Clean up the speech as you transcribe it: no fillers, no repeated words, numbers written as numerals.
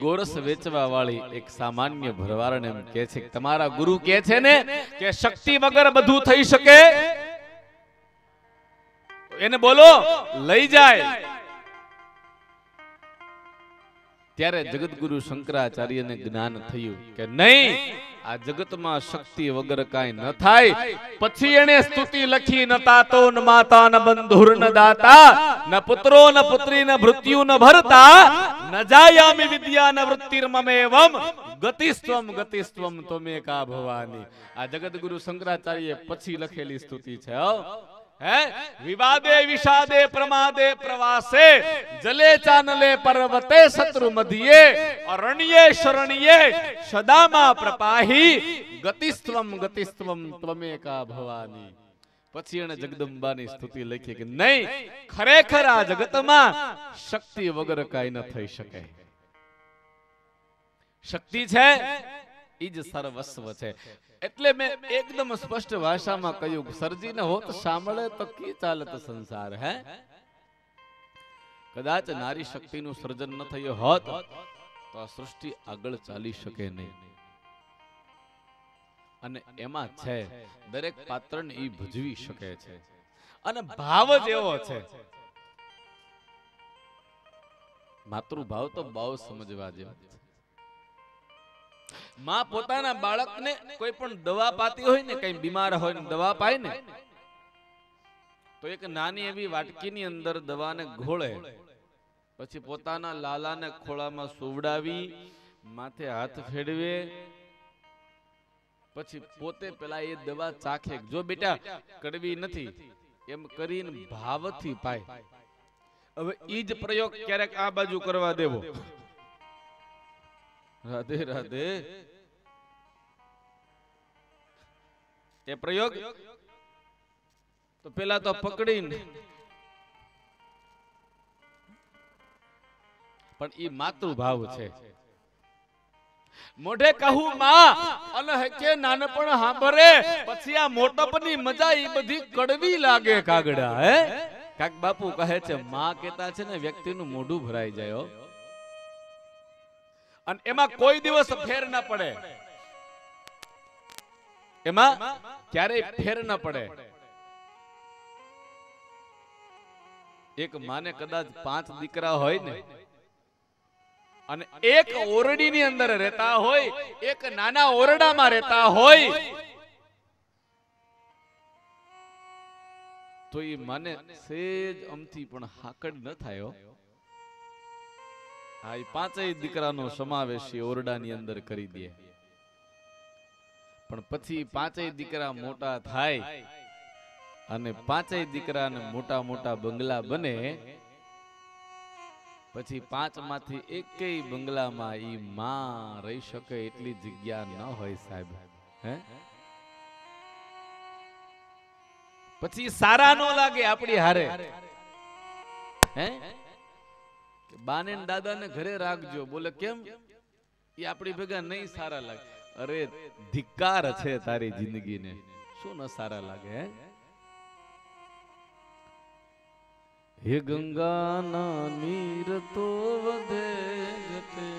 ગોરસ વેચવા વાળી એક સામાન્ય ભરવાડને એમ કહે છે કે તમારા ગુરુ કહે છે ને કે શક્તિ વગર બધું થઈ શકે, એને બોલો લઈ જાય. ત્યારે જગતગુરુ શંકરાચાર્યને જ્ઞાન થયું કે નહીં, આ જગતમાં શક્તિ વગર કાંઈ ન થાય. પછી એને સ્તુતિ લખી, ન તાતો ન માતા ન બંધુર ન દાતા ન પુત્રો ન પુત્રી ન મૃત્યુ ન ભરતા ન જાયામિ વિદ્યા ન વૃત્તિર્મમેવમ ગતિસ્ત્વમ ગતિસ્ત્વમ ત્વમેકા ભવાની. આ જગતગુરુ શંકરાચાર્ય પછી લખેલી સ્તુતિ છે. વિવાદે વિષાદે પ્રમાદે પ્રવાસે જલે ચાનલે પર્વતે શત્રુ મધ્યે અરણ્યે શરણ્યે સદામાં પ્રપાહી ગતિસ્ત્વમ ગતિસ્ત્વમ ત્વમેકા ભવાની. પછી એને જગદંબાની સ્તુતિ લખી કે નહીં, ખરેખર આ જગતમાં શક્તિ વગર કાંઈ ન થઈ શકે. શક્તિ છે ઈ જ સર્વસ્વ છે. એટલે મેં એકદમ સ્પષ્ટ ભાષામાં કહ્યું, સરજીને હોત સાંભળે તો કી ચાલત સંસાર. કદાચ નારી શક્તિનું સર્જન ન થયું હોત તો આ સૃષ્ટિ આગળ ચાલી શકે નહીં. અને એમાં છે દરેક પાત્રને ઈ ભજવી શકે છે. અને ભાવ જ એવો છે, માતૃભાવ તો બહુ સમજવા જેવો છે. માં પોતાના બાળકને કોઈ પણ દવા પાતી હોય ને, કઈ બીમાર હોય ને દવા પાય ને, તો એક નાની એવી વાટકીની અંદર દવાને ઘોળે, પછી પોતાના લાલાને ખોળામાં સુવડાવી માથે હાથ ફેરવે, પછી પોતે પેલા એ દવા ચાખે, જો બેટા કડવી નથી એમ કરીને ભાવથી પાય. હવે ઈ જ પ્રયોગ ક્યારેક આ બાજુ કરવા દેવો. રાધે રાધે. એ પ્રયોગ તો પેલા તો પકડીને, પણ ઈ માતૃભાવ છે. મોઢે કહું માં અને હકે નાનપણ હાંભરે, પછી આ મોટપની મજા ઈ બધી કડવી લાગે કાગડા. કાક બાપુ કહે છે માં કહેતા છે ને વ્યક્તિનું મોઢું ભરાઈ જાય. અને એમાં કોઈ દિવસ ફેર ના પડે, એમાં ક્યારેય ફેર ના પડે. એક માને કદાચ 5 દીકરા હોય ને, અને એક ઓરડીની અંદર રહેતા હોય, એક નાના ઓરડામાં રહેતા હોય, તો એ માને સેજ અમથી પણ હાકડ ન થાય. હા, એ 5 દીકરાનો સમાવેશ ઓરડાની અંદર કરી દે. પણ પછી 5 દીકરા મોટા થાય અને 5 દીકરાને મોટા મોટા બંગલા બને, પછી 5 માંથી એકેય બંગલામાં ઈ માં રહી શકે એટલી જગ્યા ન હોય સાહેબ. પછી સારા નો લાગે આપણી હારે. બાને દાદાને ઘરે રાખજો, બોલે કેમ? એ આપણી ભેગા નહીં સારા લાગે. અરે ધિક્કાર છે તારી જિંદગીને, શું ન સારા લાગે? હે ગંગાના નીર તો વધે ઘટે,